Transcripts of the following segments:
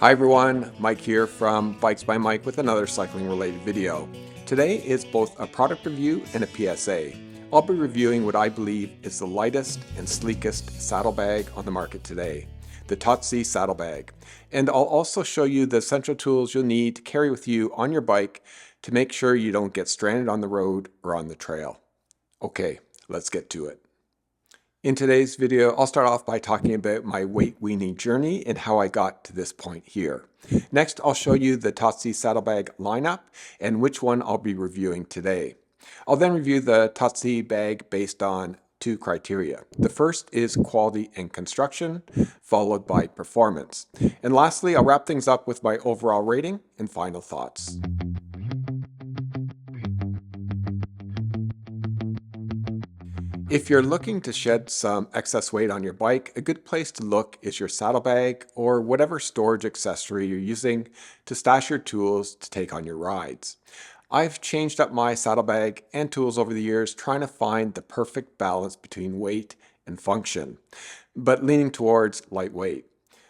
Hi everyone, Mike here from Bikes by Mike with another cycling related video. Today is both a product review and a PSA. I'll be reviewing what I believe is the lightest and sleekest saddlebag on the market today, the Totsi saddlebag. And I'll also show you the essential tools you'll need to carry with you on your bike to make sure you don't get stranded on the road or on the trail. Okay, let's get to it. In today's video, I'll start off by talking about my weight weaning journey and how I got to this point here. Next, I'll show you the Totsi saddlebag lineup and which one I'll be reviewing today. I'll then review the Totsi bag based on two criteria. The first is quality and construction, followed by performance. And lastly, I'll wrap things up with my overall rating and final thoughts. If you're looking to shed some excess weight on your bike, a good place to look is your saddlebag or whatever storage accessory you're using to stash your tools to take on your rides. I've changed up my saddlebag and tools over the years trying to find the perfect balance between weight and function, but leaning towards lightweight.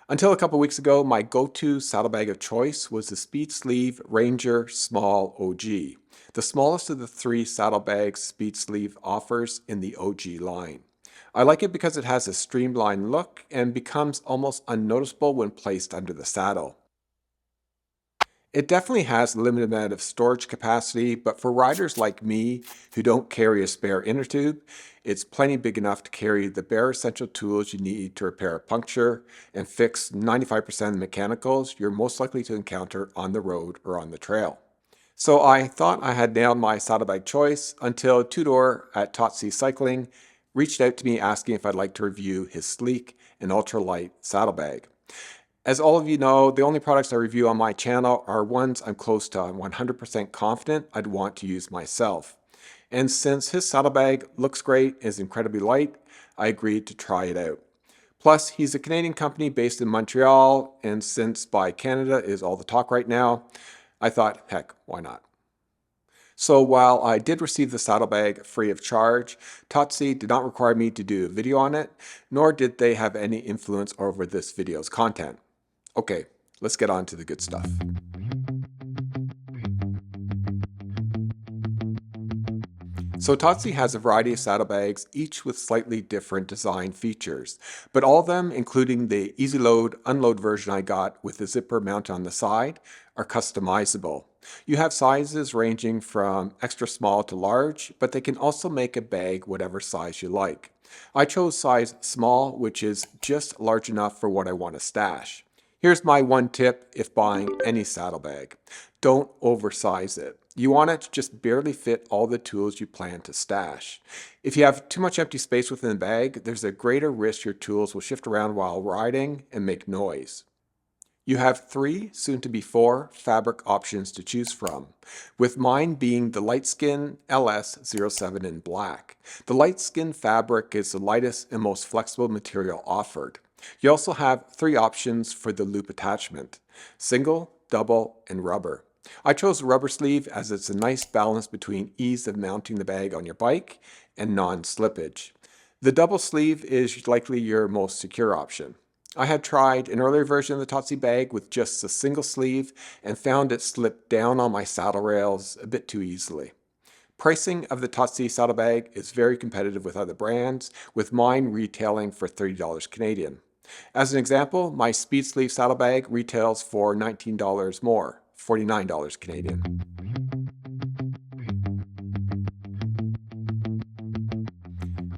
Until a couple weeks ago, my go-to saddlebag of choice was the Speesleev Ranger Small OG, the smallest of the three saddlebags Speesleev offers in the OG line. I like it because it has a streamlined look and becomes almost unnoticeable when placed under the saddle. It definitely has a limited amount of storage capacity, but for riders like me who don't carry a spare inner tube, it's plenty big enough to carry the bare essential tools you need to repair a puncture and fix 95% of the mechanicals you're most likely to encounter on the road or on the trail. So I thought I had nailed my saddlebag choice until Tudor at Totsi Cycling reached out to me asking if I'd like to review his sleek and ultralight saddlebag. As all of you know, the only products I review on my channel are ones I'm close to 100% confident I'd want to use myself. And since his saddlebag looks great and is incredibly light, I agreed to try it out. Plus, he's a Canadian company based in Montreal, and since Buy Canada is all the talk right now, I thought, heck, why not? So while I did receive the saddlebag free of charge, Totsi did not require me to do a video on it, nor did they have any influence over this video's content. Okay, let's get on to the good stuff. So Totsi has a variety of saddlebags, each with slightly different design features, but all of them, including the easy load, unload version I got with the zipper mounted on the side, are customizable. You have sizes ranging from extra small to large, but they can also make a bag whatever size you like. I chose size small, which is just large enough for what I want to stash. Here's my one tip if buying any saddlebag. Don't oversize it. You want it to just barely fit all the tools you plan to stash. If you have too much empty space within the bag, there's a greater risk your tools will shift around while riding and make noise. You have 3, soon to be 4, fabric options to choose from, with mine being the Lightskin LS07 in black. The Lightskin fabric is the lightest and most flexible material offered. You also have 3 options for the loop attachment: single, double, and rubber. I chose rubber sleeve as it's a nice balance between ease of mounting the bag on your bike and non-slippage. The double sleeve is likely your most secure option. I had tried an earlier version of the Totsi bag with just a single sleeve and found it slipped down on my saddle rails a bit too easily. Pricing of the Totsi saddlebag is very competitive with other brands, with mine retailing for $30 Canadian. As an example, my Speesleev saddlebag retails for $19 more, $49 Canadian.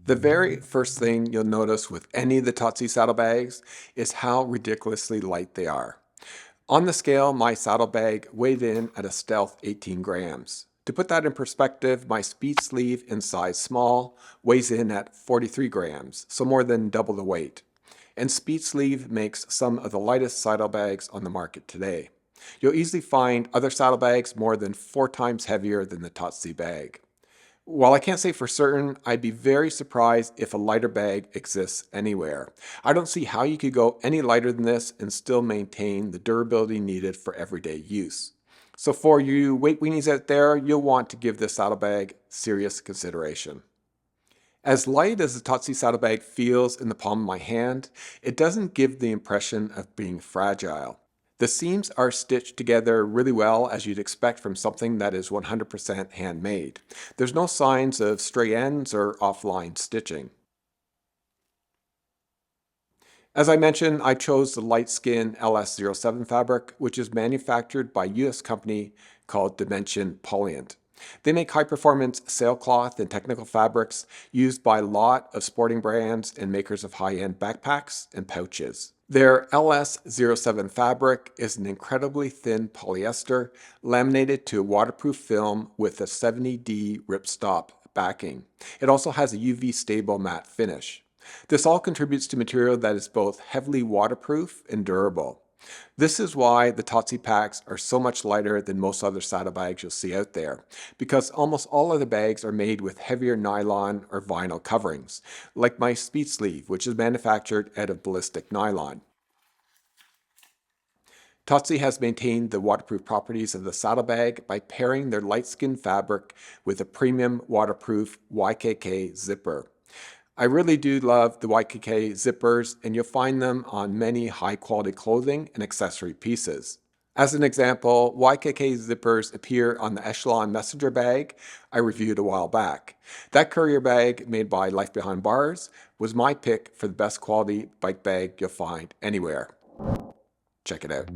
The very first thing you'll notice with any of the Totsi saddlebags is how ridiculously light they are. On the scale, my saddlebag weighed in at a stealth 18 grams. To put that in perspective, my Speesleev in size small weighs in at 43 grams, so more than double the weight. And Speesleev makes some of the lightest saddlebags on the market today. You'll easily find other saddlebags more than 4 times heavier than the Totsi bag. While I can't say for certain, I'd be very surprised if a lighter bag exists anywhere. I don't see how you could go any lighter than this and still maintain the durability needed for everyday use. So for you weight weenies out there, you'll want to give this saddlebag serious consideration. As light as the Totsi saddlebag feels in the palm of my hand, it doesn't give the impression of being fragile. The seams are stitched together really well, as you'd expect from something that is 100% handmade. There's no signs of stray ends or offline stitching. As I mentioned, I chose the light skin LS07 fabric, which is manufactured by a US company called Dimension Polyant. They make high-performance sailcloth and technical fabrics used by a lot of sporting brands and makers of high-end backpacks and pouches. Their LS07 fabric is an incredibly thin polyester laminated to a waterproof film with a 70D ripstop backing. It also has a UV stable matte finish. This all contributes to material that is both heavily waterproof and durable. This is why the Totsi packs are so much lighter than most other saddlebags you'll see out there, because almost all other bags are made with heavier nylon or vinyl coverings, like my Speesleev, which is manufactured out of ballistic nylon. Totsi has maintained the waterproof properties of the saddlebag by pairing their light skin fabric with a premium waterproof YKK zipper. I really do love the YKK zippers, and you'll find them on many high-quality clothing and accessory pieces. As an example, YKK zippers appear on the Echelon Messenger bag I reviewed a while back. That courier bag, made by Life Behind Bars, was my pick for the best quality bike bag you'll find anywhere. Check it out.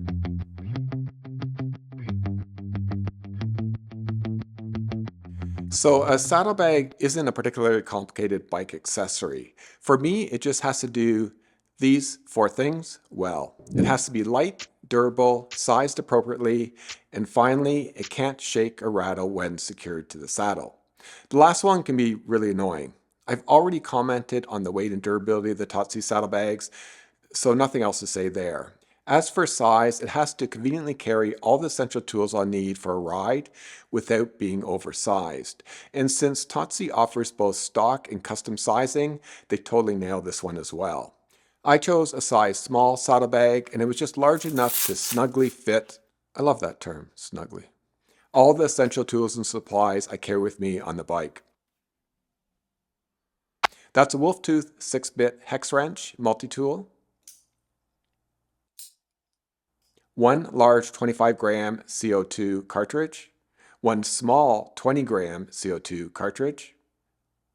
So a saddlebag isn't a particularly complicated bike accessory. For me, it just has to do these four things well. It has to be light, durable, sized appropriately, and finally, it can't shake or rattle when secured to the saddle. The last one can be really annoying. I've already commented on the weight and durability of the Totsi saddlebags, so nothing else to say there. As for size, it has to conveniently carry all the essential tools I'll need for a ride without being oversized. And since Totsi offers both stock and custom sizing, they totally nailed this one as well. I chose a size small saddlebag, and it was just large enough to snugly fit, I love that term, snugly, all the essential tools and supplies I carry with me on the bike. That's a Wolf Tooth 6-bit hex wrench multi-tool, one large 25-gram CO2 cartridge, one small 20-gram CO2 cartridge,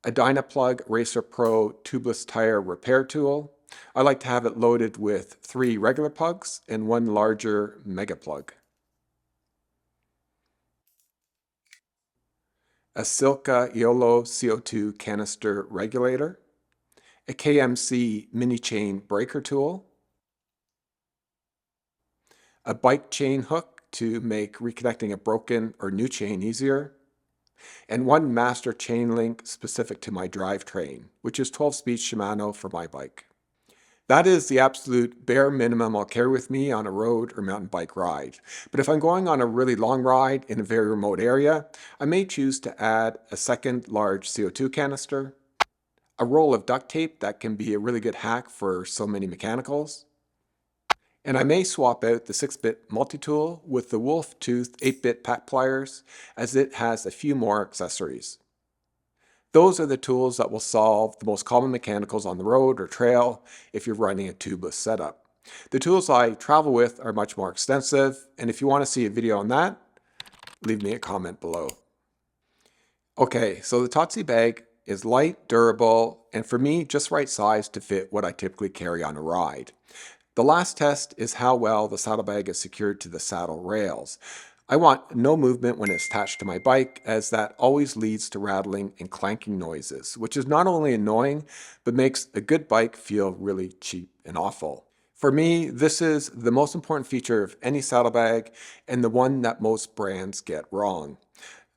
a Dynaplug Racer Pro tubeless tire repair tool. I like to have it loaded with 3 regular plugs and one larger mega plug. A Silka YOLO CO2 canister regulator, a KMC mini chain breaker tool, a bike chain hook to make reconnecting a broken or new chain easier, and one master chain link specific to my drivetrain, which is 12-speed Shimano for my bike. That is the absolute bare minimum I'll carry with me on a road or mountain bike ride. But if I'm going on a really long ride in a very remote area, I may choose to add a second large CO2 canister, a roll of duct tape that can be a really good hack for so many mechanicals, and I may swap out the 6-bit multi-tool with the Wolf Tooth 8-bit pack pliers, as it has a few more accessories. Those are the tools that will solve the most common mechanicals on the road or trail if you're running a tubeless setup. The tools I travel with are much more extensive, and if you want to see a video on that, leave me a comment below. Okay, so the Totsi bag is light, durable, and for me, just right size to fit what I typically carry on a ride. The last test is how well the saddlebag is secured to the saddle rails. I want no movement when it's attached to my bike, as that always leads to rattling and clanking noises, which is not only annoying, but makes a good bike feel really cheap and awful. For me, this is the most important feature of any saddlebag, and the one that most brands get wrong.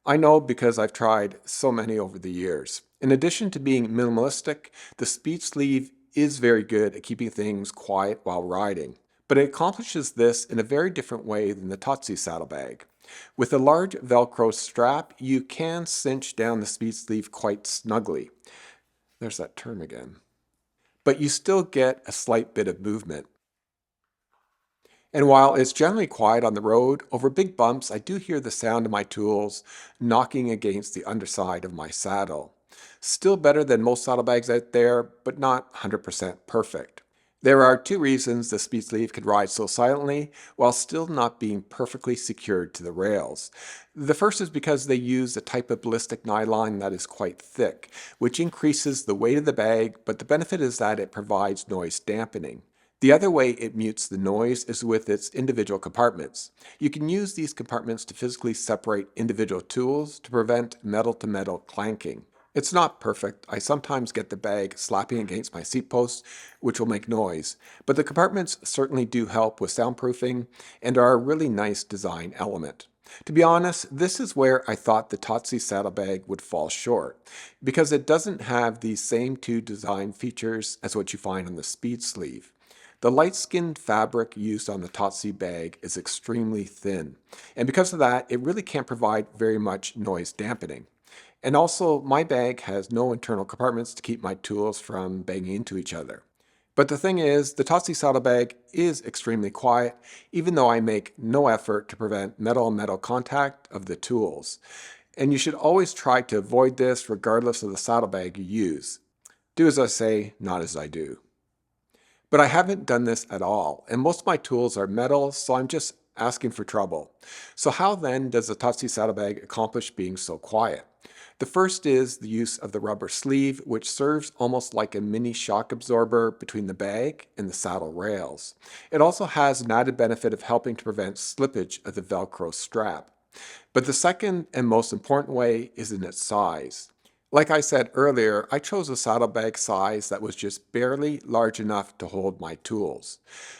I know because I've tried so many over the years. In addition to being minimalistic, the Speesleev is very good at keeping things quiet while riding, but it accomplishes this in a very different way than the Totsi saddlebag. With a large Velcro strap, you can cinch down the Speesleev quite snugly. There's that term again. But you still get a slight bit of movement. And while it's generally quiet on the road, over big bumps I do hear the sound of my tools knocking against the underside of my saddle. Still better than most saddlebags out there, but not 100% perfect. There are two reasons the Speesleev can ride so silently while still not being perfectly secured to the rails. The first is because they use a type of ballistic nylon that is quite thick, which increases the weight of the bag, but the benefit is that it provides noise dampening. The other way it mutes the noise is with its individual compartments. You can use these compartments to physically separate individual tools to prevent metal-to-metal clanking. It's not perfect. I sometimes get the bag slapping against my seat post, which will make noise, but the compartments certainly do help with soundproofing and are a really nice design element. To be honest, this is where I thought the Totsi saddlebag would fall short, because it doesn't have these same two design features as what you find on the Speesleev. The light-skinned fabric used on the Totsi bag is extremely thin, and because of that, it really can't provide very much noise dampening. And also, my bag has no internal compartments to keep my tools from banging into each other. But the thing is, the Totsi saddlebag is extremely quiet, even though I make no effort to prevent metal-on-metal contact of the tools. And you should always try to avoid this regardless of the saddlebag you use. Do as I say, not as I do. But I haven't done this at all, and most of my tools are metal, so I'm just asking for trouble. So how then does the Totsi saddlebag accomplish being so quiet? The first is the use of the rubber sleeve, which serves almost like a mini shock absorber between the bag and the saddle rails. It also has an added benefit of helping to prevent slippage of the Velcro strap. But the second and most important way is in its size. Like I said earlier, I chose a saddlebag size that was just barely large enough to hold my tools.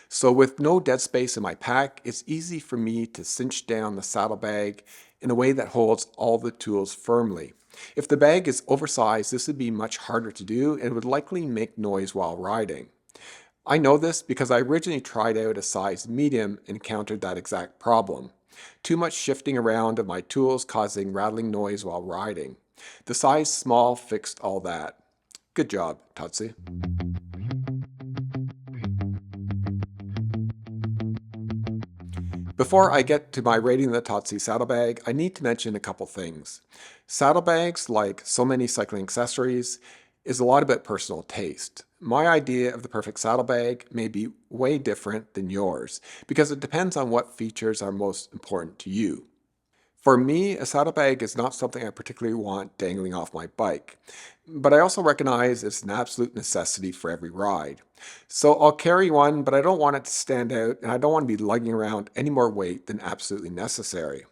So with no dead space in my pack, it's easy for me to cinch down the saddlebag in a way that holds all the tools firmly. If the bag is oversized, this would be much harder to do and would likely make noise while riding. I know this because I originally tried out a size medium and encountered that exact problem. Too much shifting around of my tools causing rattling noise while riding. The size small fixed all that. Good job, Totsi. Before I get to my rating of the Totsi saddlebag, I need to mention a couple things. Saddlebags, like so many cycling accessories, is a lot about personal taste. My idea of the perfect saddlebag may be way different than yours, because it depends on what features are most important to you. For me, a saddlebag is not something I particularly want dangling off my bike, but I also recognize it's an absolute necessity for every ride. So I'll carry one, but I don't want it to stand out, and I don't want to be lugging around any more weight than absolutely necessary.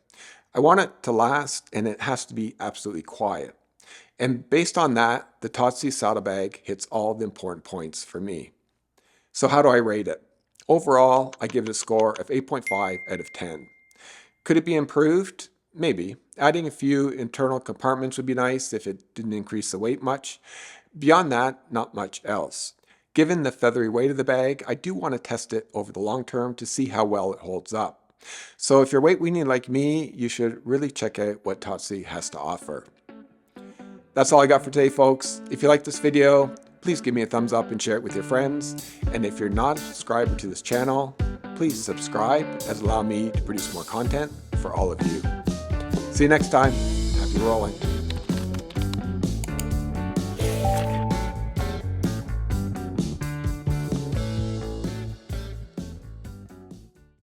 I want it to last, and it has to be absolutely quiet. And based on that, the Totsi saddlebag hits all the important points for me. So how do I rate it? Overall, I give it a score of 8.5 out of 10. Could it be improved? Maybe. Adding a few internal compartments would be nice if it didn't increase the weight much. Beyond that, not much else. Given the feathery weight of the bag, I do want to test it over the long term to see how well it holds up. So if you're weight weaning like me, you should really check out what Totsi has to offer. That's all I got for today, folks. If you like this video, please give me a thumbs up and share it with your friends. And if you're not a subscriber to this channel, please subscribe as allow me to produce more content for all of you. See you next time. Happy rolling.